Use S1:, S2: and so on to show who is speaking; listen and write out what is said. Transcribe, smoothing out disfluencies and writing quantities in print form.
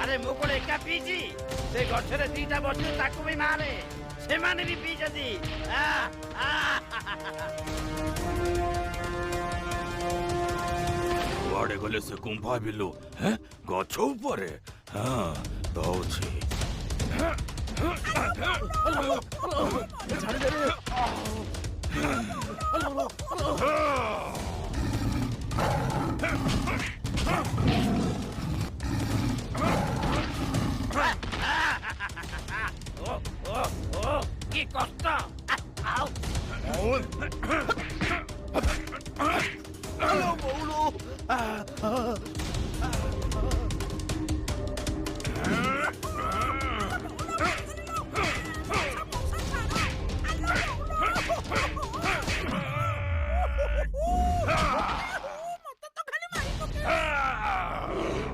S1: ଆରେ ମୁଁ କଣ ଏକା ପିଇଛି ସେ ଗଛରେ ଦିଟା ବସିଛି ତାକୁ ବି ମାରେ ସେମାନେ ବି ପିଇଛନ୍ତି
S2: କୁଆଡେ ଗଲେ ସେ ଗୁମ୍ଫା ବିଲୁ ଗଛ ଉପରେ ଦଉଛି
S1: কি কষ্ট
S3: Hello, Bolo.